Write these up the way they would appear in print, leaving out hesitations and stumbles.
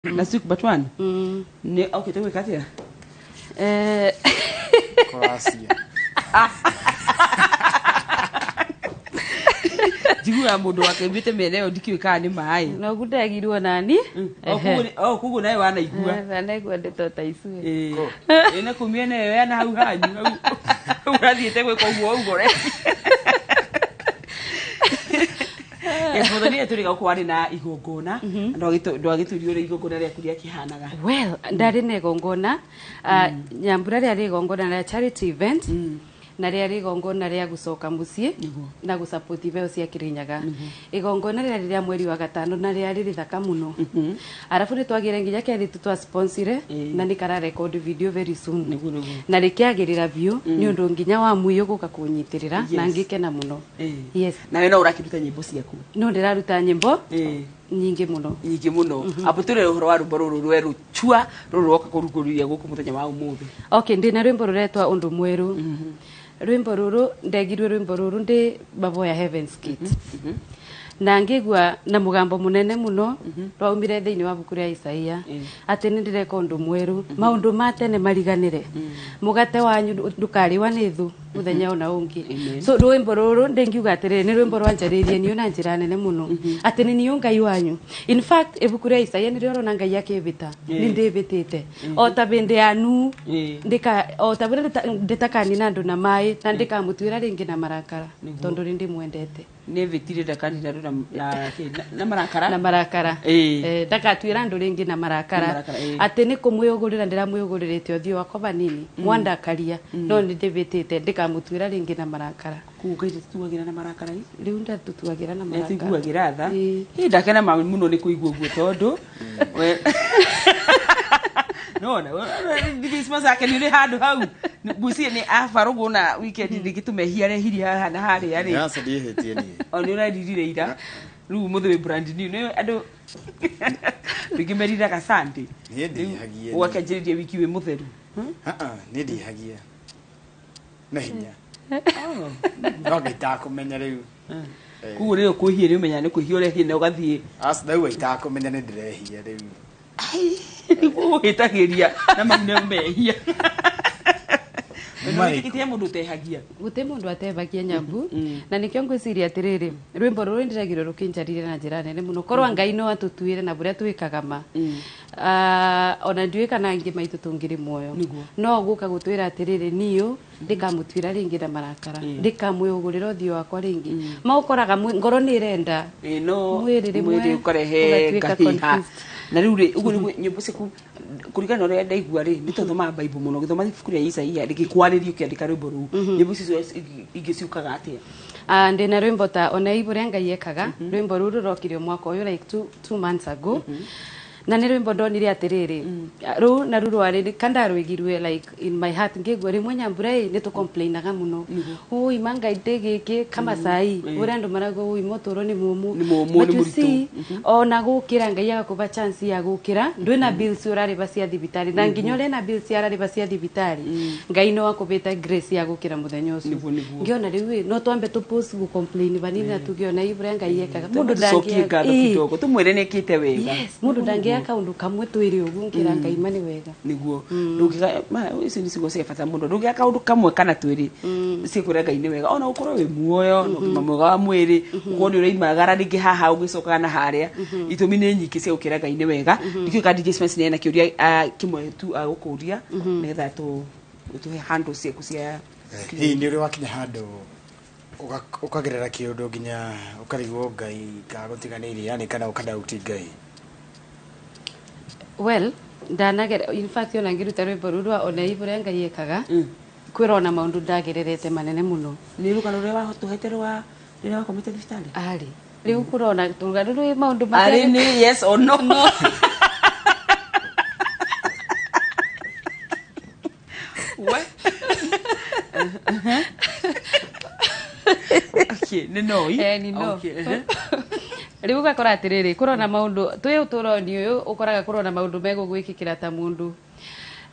Last week but one. Ne okay to weka tia. Croatia. Digu ya mudo wake bite meneo dikiweka ni mai. No gudagirwo nani? Kugu nae wana igua. Wana gwende tota isu. Ene kumiene we na hau hanyu. Urathiete gwe koguo ugore. Muthoni turi gakwari na igongona ndwagiturio ri igongona ria kuria kihanaga. Well, ndari ne igongona nyambura ria igongona ria charity event na ria igongona ria gucoka mucie na gusupport veo cia Kirinyaga. Igongona ria mweri wa gatano na ria riri thaka muno. Arafu ni twagire nginya keri tutwa sponsor na ni kara record video very soon. Na rikiagirira view ni undu nginya wa muyo guka kunyitirira na ngikena muno. Yes. Na we no urakiruta nyimbo ciaku? No ndiraruta nyimbo nyingi muno. Apo turi uhoro wa rumbo ruru rweru chua ruru roka kuruguria guku muthenya wa umuthi. Okay, ndina rwimbo ruretwa undu mweru. Rwimbo ruru ndegirwe rwimbo ruru ndi Baboya Heaven's Gate. Na ngigwa na mugambo munene muno twaumire thiini wa buku ria Isaia ati ni ndireka undu mweru maundu matene mariganire mugate wanyu ndukariwa ni thu muthenya ona ungi. So rwimbo ruru ndengiuga atiriri ni rwimbo rwanjaririe ni ona njira nene muno ati ni niyo Ngai wanyu. In fact ibuku ria Isaia ni ryo Ngai akivita ni ndivitite o ta bende yanu ndika o ta bende nditakani na andu na mai na ndikamutwira ringi na marakara tondu ndi mwendete ne vitire dakani na marakara ndakatwira andu ringi na marakara ati ni kumuyugurira ndiramuyuguririte uthio wako banini mwandakaria no ni ndivitite ndikamutwira ringi na marakara kugaire tutuagira na marakara riu ndatutuagira na marakara tuiguagira tha ndakena muno ni kuigua guo tondu no Christmas akeni ni handu hau busi ni afarugo na weekend ndigitumehia hiria hana hari ari yasa ndihetie ni oni na ndirire ira riu muthe brand new ni andu bigimerira ka Sunday ni ndihagia wakanjiririe wiki we mutheru ni ndihagia na hinya no ngitakumenya riu kuo reo kuhie ni umenya ni kuhie ore hine ugathie asdau itakumenya ni ndirehia riu itagiria na mamne mehia Mwana kitia mundu tehagia gute mundu atebagia nyambu na nikyo ngwiciria atiriri rwimbo ruru ndiragiro rukinjarire na njira nene muno korwa Ngai no atutuire na buria twikagama ona ndiwika na ngi maitu tungiri moyo no guka gutwira atiriri niyo ndikamutwira ringi na marakara ndikamuyugurira uthio wakwa ringi maukoraga ngoro ni irenda no mwiri ukarehe kahiha na riu ugu ni nyimbo ciku kurigana ore ndaigua ri ni tothoma Bible muno githoma ibuku ria Isaia rikikwaririo kiandika rwimbo ru nyimbo cicio igiciukaga atia ndina rwimbo ta ona iburia Ngai ekaga rwimbo ruru rokirio mwaka uyu like 2 months ago na ni rwimbo ndonire atiriri ru na ruru ari kandarwigirwe like in my heart ngigwa rimwe nyambura ni to complainaga muno ui manga idegeke kama sai uri andu marago ui motoro ni mumu ni muritu ona gukira Ngai agakuba chance ya gukira ndwina bills urari basia thibitari na nginyore na bills yarari basia thibitari Ngai no akubeta grace ya gukira muthenya ucio ngiona riu no twambe to post gu complain banini na tugiona ibura Ngai ekaga mundu ndangiaga kitoko tumwire nekite wega mundu ndangiaga kaundu kamwe twiri ugu ngira Ngai mani wega niguo ndugiga ici ni cigo cia bata mundu ndugiga kaundu kamwe kana twiri cikure Ngai ni wega ona ukorwo wi muoyo no kima mwega wa mwiri kuoni ureimagara ringi haha ugicoka na haria itumi ni nyiki cia gukira Ngai ni wega ndikio ka DJ Spence ni na kiuria kimwe tu agukuria netha tu tuhe handle ciaku cia hii ni uri wakinya handu ukagerera kiundu nginya ukarigwo Ngai kagutiganiire yani kana ukadauti Ngai. Well, ndanagera in fact ona ngiruta rwimbo ruru ona ibura Ngai ekaga kwirona maundu ndagererete manene muno ni ruka rure wa tuhetero wa rire wa komite thibitari ari riu kurona tuga ruru maundu ari ni yes or no what okay no ni no okay riu gakora atiriri kurona maundu twi uturoni uyu ukoraga kurona maundu mego gwikikira ta mundu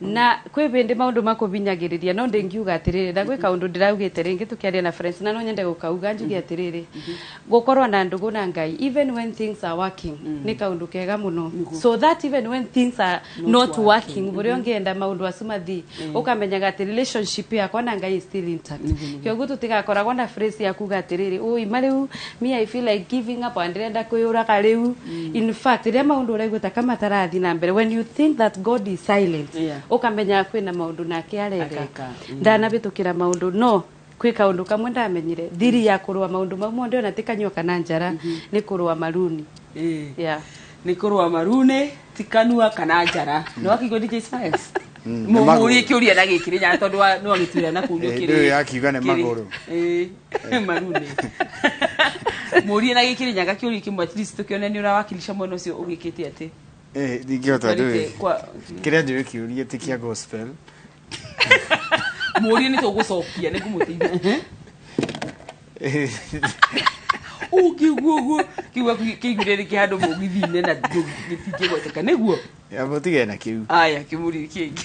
na kwe bende maundu makubinyagiriria no ndengiuga atiriri ndagwe kaundu ndiraugite ringi tukiaria na friends na no nyende gukauga njugi atiriri gukorwa na ndugu na ngai even when things are working ni kaundu kega muno so that even when things are not working buri ongienda maundu asumathi ukamenyaga ati relationship yakwa na ngai is still intact kyoguo tutigakoragwo na phrase ya kuga atiriri ui mariu me I feel like giving up and ndenda kuyura kariu in fact ria maundu uraiguta kama tarathi na mbere when you think that God is silent ukamenya kwina maundu nake areka ndanabitukira maundu no kwi kaundu kamwe ndamenyire thiri ya kurwa maundu mamwe ndio natikanywa kana njara ni kurwa maruni ni kurwa maruni tikanua kana njara no akigo DJ Science muri kiuria na gikirinya tondu no agitwira na kurio kiri ndio yakiuga ne maguru maruni muri na gikirinya gakiuri kimwe at least tukiona ni urawakilisha mwana ucio ugikite ati ndigiota ndio kiria ndio kiuria tikia gospel muri ni tugucokia ni kumutithia ukigugu kigurere kihandu mugithine na gitige gweteka niguo ya mutige na kiu aya kimuri kingi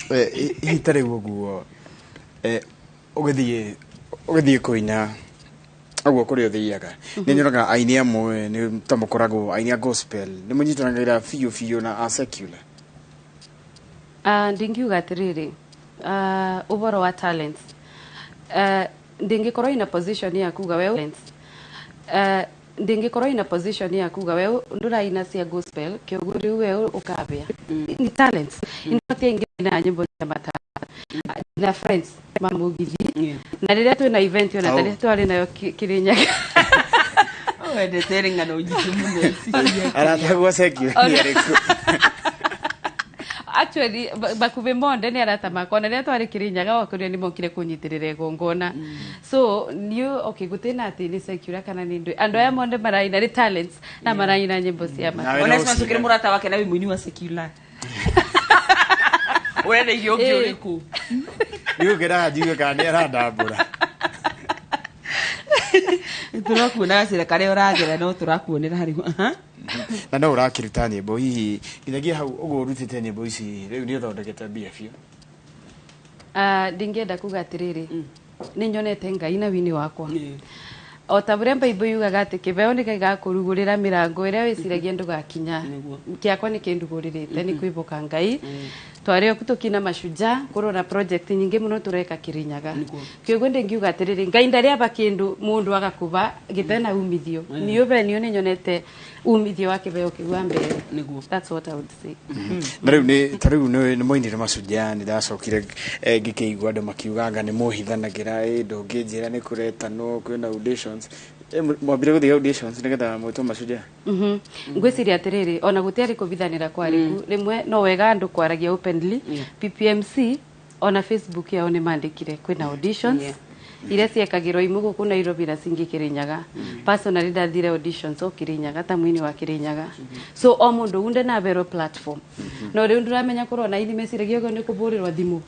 hitare guo ugithie kuina agwo kuri uthiaga ni nyoraga aini amwe ni tamukoragwo aini gospel ni munyitanagira fiyo na secular ndingiuga atiriri uboro wa talents ndingikorwo ina position ya kuga wewe ndingikorwo ina position ya kuga wewe nduraina cia gospel kioguri wewe ukabia ni talents inotia ingina nyimbo cia matara na friends mamugithi na riria twina event yona tari twari nayo Kirinyaga wende teringa no njimume aratagwo secular actually bakuve monde ni arata makona ria twari Kirinyaga wakuria ni mokire kunyitirire gongona so new okay gutena ati ni secular kana ni ndu ando ya monde maraina ri talents na maraina nyimbo cia matara honestly tukire murata wake na muini wa secular wende igio uriku niyo kera jiwe kana arandambura turakuona serikali uragera no turakuonera hari na no urakiruta nyimbo hihi nginyagia hau ugo urutite nyimbo ici riu ni uthondekete BFU ndingienda kuga atiriri ni nyonete ngai na wini wakwa o tabure Bible yugaga ati kibeo ni gigakurugurira mirango iria wiciragia ndugakinya kiakwa ni kinduguririte ni kwibuka ngai twari okutukina mashuja kurona project nyingi muno tureka Kirinyaga kyogo ndingiuga atiriri ngai ndari aba kindu mundu agakuba gitena umithio ni ubenio ni nyonete umithio wake beo kigwa mbere niguo that's what I would say na riu ni tariu ni moinire mashuja ni ndacokire ngikeigwa andu makiuganga ni muhithanagira ndungijira ni kuretano kwina auditions mwabire guthia auditions nigetha mwito mashuja ngwiciria atiriri ona gutiari kubithanira kwa riku rimwe no wega andu kwaragia openly PPMC ona Facebook yao ni mandikire kwina auditions iria ciekagirwo imugu kuna Nairobi na singi Kirinyaga personally ndathire auditions o Kirinyaga ta mwini wa Kirinyaga so o mundu unde na vero platform no riu nduramenya kurona ini mesiragia go ni kuburirwa thimu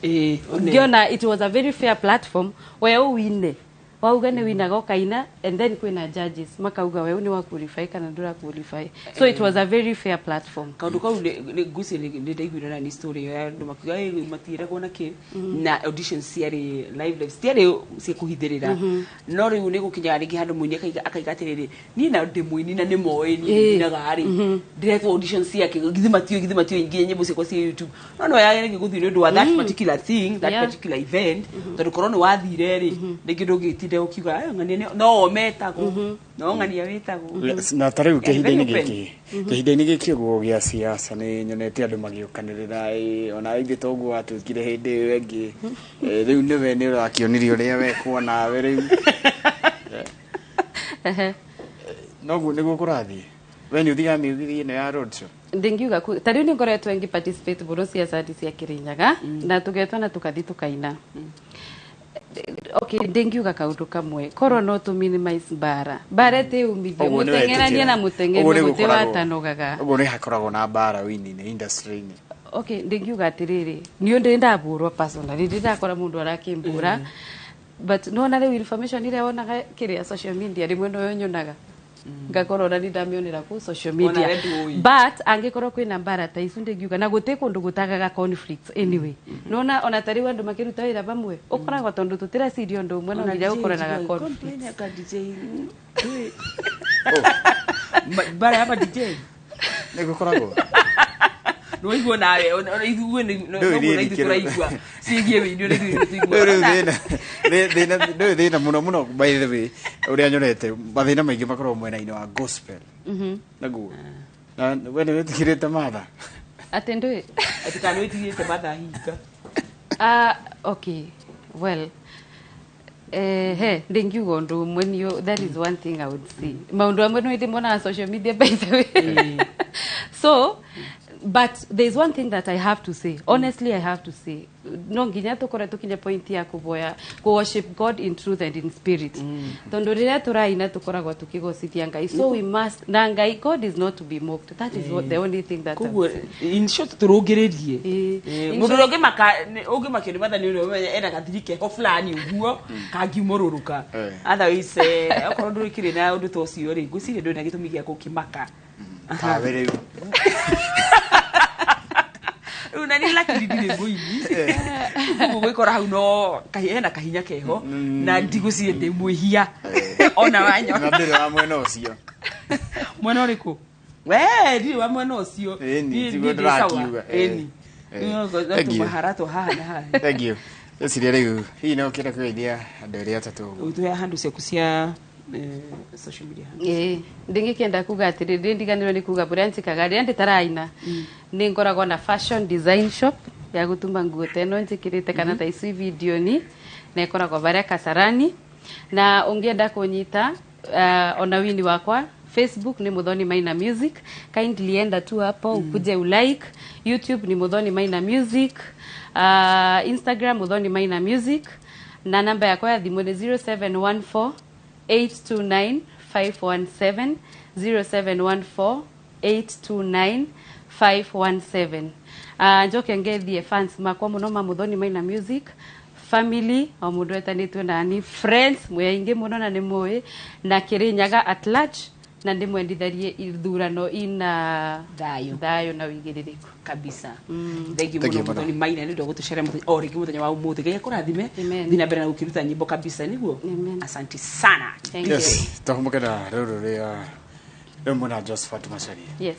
ngiona it was a very fair platform where win wauga ni winaga okaina and then kwina judges makauga wewe ni wa qualify kana ndura qualify so it was a very fair platform kaundu kau ni gusi ni ndaiguira ni story ya ndu makiga matira gona ki na auditions ciari live ciari cia kuhithirira no riu ni gukinya ringi handu muini akaigatiriri ni na ndimwini na ni moe ni na gari direct auditions ciake githimatio ingi nyimbo cia kwa YouTube no ya ni guthi ni ndu wa that particular thing that particular event tondu korona wathire ri ningi ndugiti ndio kiuga ngani no metago no ngani wetago na tariu kehinde-ini giki guo gia siasa ni nyonete andu magiukanirira ona ingi toguo atukire hindi wengi riu niwe ni urakionirio ria we kuona we riu noguo niguo kurathie we ni uthiga miugithi ino ya road show ndingiuga tariu ni ngoretwo ngi participate buro siasa cia Kirinyaga na tugetwa na tukathi tukaina okay ndingiuga kaundu kamwe koro no to minimize bara te umithio mutengerania na mutengeri muti watanogaga ugo ni hakoragwo na bara wini ni industry ni okay ndingiuga atiriri ni ndi ndaburwa personally ndakora mundu arakimbura but no na le information ile onaga kiria social media rimwe no nyonaga ngakorwo na ndamionera ku social media but angekorwo kwina mbara ta icu ndingiuga na guti kundu gutagaga conflicts anyway nona ona tari wandu makiruta wira bamwe ukoragwo tondu tutira sirio ndu mwe no nginya ukoranaga conflicts bara hapa DJ nigukoragwo no igwo nawe ona igwo no igwo sigie video no thina muno by the way uria nyonete mathina maingi makorwo mwena-ini wa gospel naguo na wene wetikirite matha atendwe atikano wetikirite matha hika okay well ndingiuga ndu mwenio that is one thing I would say maundu amwe no ndimona social media by the way so but there's one thing that I have to say honestly I have to say no nginya tukore tukinye point ya kuboya ku worship God in truth and in spirit tondu rira turaina tukoragwa tukigocithia Ngai so we must na Ngai God is not to be mocked that is what the only thing that in short turugiririe mundu ungi makiri matha ni ena gathirike ho fulani uguo kangimururuka otherwise akorwo ndurikire na undu tocio ri ngusire ndo na gitumi gia kukimaka tawere una ni lakini ndire ngoini gwikora hau no kahena kahinya keho na ndigucie ndi mwihia ona wanyo na ndire wa mwena ucio mwena uriku we ndire wa mwena ucio ndire ndakiuga maharato haha na haha thank you yesiria riu hii no kira kweithia andu eri atatu utuhe handu ciaku cia social media ndingikienda kuga atiriri ndiganirwo ni kuga buranti kagari ndi taraina ni ngoragwo na fashion design shop ya gutuma nguo teno njikirite kana ta ici video ni na ikoragwo baria Kasarani na ungienda kunyita ona wini wakwa Facebook ni Muthoni Maina Music kindly enda tu hapo ukuje ulike YouTube ni Muthoni Maina Music Instagram Muthoni Maina Music na namba yako ya thimu ni 0714 829 517 0714 829 517 njoke ngethie fans makwa muno ma Muthoni Maina Music family o mundu etanitwe nani friends mweyaingi muno na ni moe na Kirinyaga at large na ndimwenditharie ithurano ina dayo na wigiririku kabisa thank you Muthoni Maina ni ndo gutuchere ori kimuthenya wa umuthi gaya kurathime thina mbere na gukiruta nyimbo kabisa niguo asante sana yes tohumuka na ruru ria mwana Josephat Macharia yes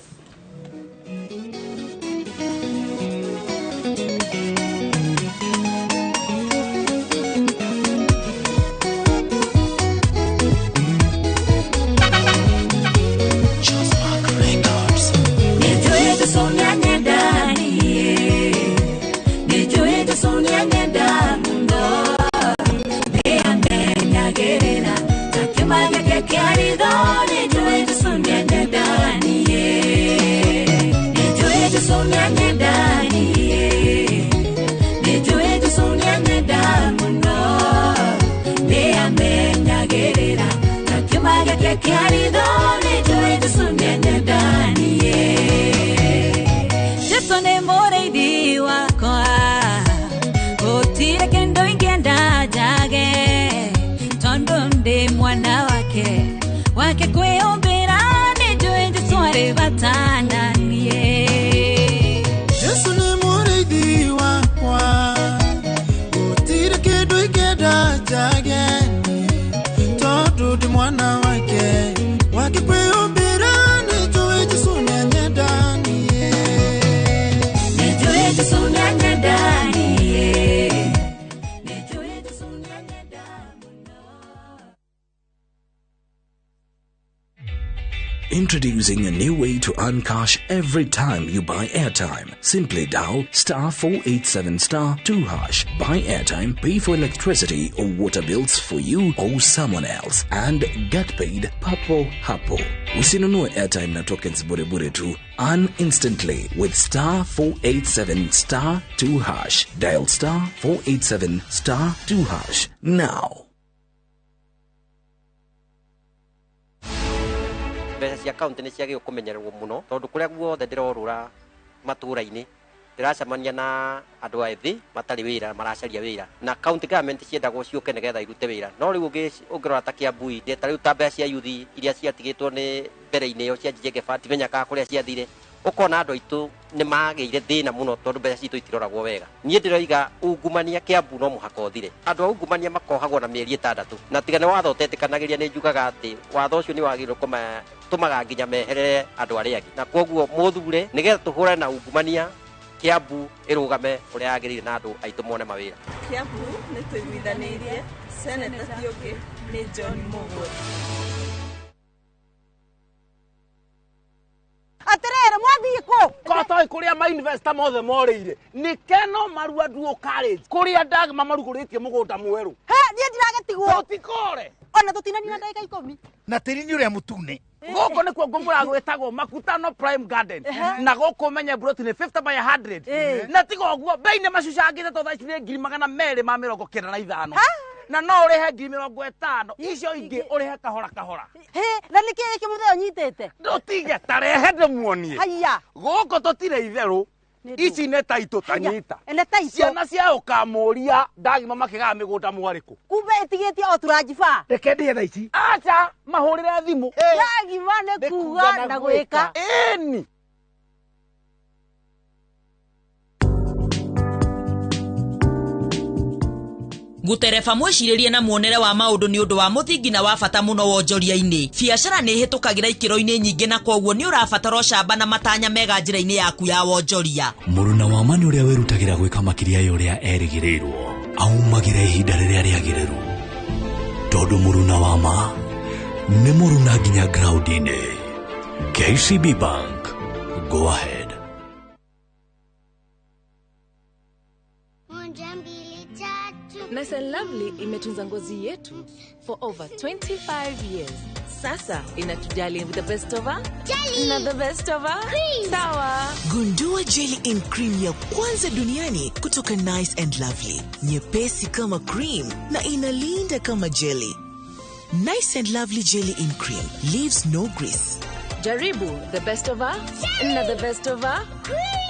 Introducing a new way to earn cash every time you buy airtime. Simply dial *487*2#. Buy airtime, pay for electricity or water bills for you or someone else, and get paid papo hapo. Usinunue airtime na tokens bure tu. Earn instantly with *487*2#. Dial *487*2# now. Mbeca cia account ni ciagio kumenyererwo muno tondu kuria guothe ndirorura matura-ini ndiracemania na andu aithi matari wira maracaria wira na county government ciendagwo ciuke nigetha irute wira no riu ungirora ta Kiambu ta riu ta mbea cia yuthi iria ciatigitwo ni mbere-ini iyo cia njige fati menyaka kuria ciathire ukona andu aitu ni magire thina muno tondu mbea citu itiroragwo wega nie ndiroiga ungumania Kiambu no muhaka uthire andu ungumania makohagwo na mieri 6 na tigane watho tetikanagiria ni njugaga ati watho ucio ni wagirwo tumaga nginya meherere andu aria angi na koguo muthure nigetha tuhurane na ungumania Kiambu irugame uria agirire na andu aitu mone mawira Kiambu ni twiguithanirie Senator Thiuki ni John Mugwe aterere mwathie ko kotoi kuria ma investor mothe morire ni keno marua duo college kuria dag mamaruguritie mugunda mweru he nie ndiragetigwo utikore ona tutinani na ndagika 10 na tiri ni uria mutune goko nikuo ngumura gwetagwo Makutano Prime Garden na goko menye broti ni 50 by 100 na tigo guo beine macucangite to thaici ni 295 na no urihe 50 icio ingi urihe kahora he na niki iki mutheo nyitete ndutige tarehe ndemuonie haya goko totire itheru ici ne taito tanyita ene taito ciana cia ukamuria ndagima makigaga migunda mwariku kumbe itigetie o turajiba reke ndie tha ici acha mahurire thimu ndagima ne kuga na gwika eni Gutereba mwiciririe na muonere wa maundu ni undu wa muthingi na wa bata muno wonjoria-ini. Biacara ni hitukagira ikiro-ini nyingi na koguo ni urabatara ucamba na matanya mega njira-ini yaku ya wonjoria. Muruna wa mani uria wirutagira gwika makiria ya uria erigirirwo aumagira ihinda riria riagirirwo tondu muruna wa ma ni muruna nginya ground-ini. KCB Bank, go ahead. Nice and Lovely imetunza ngozi yetu for over 25 years. Sasa inatujali with the best of her jelly na the best of her cream. Sawa. Gundua jelly in cream ya kwanza duniani kutoka Nice and Lovely. Nyepesi kama cream na inalinda kama jelly. Nice and Lovely jelly in cream leaves no grease. Jaribu the best of her na the best of her cream.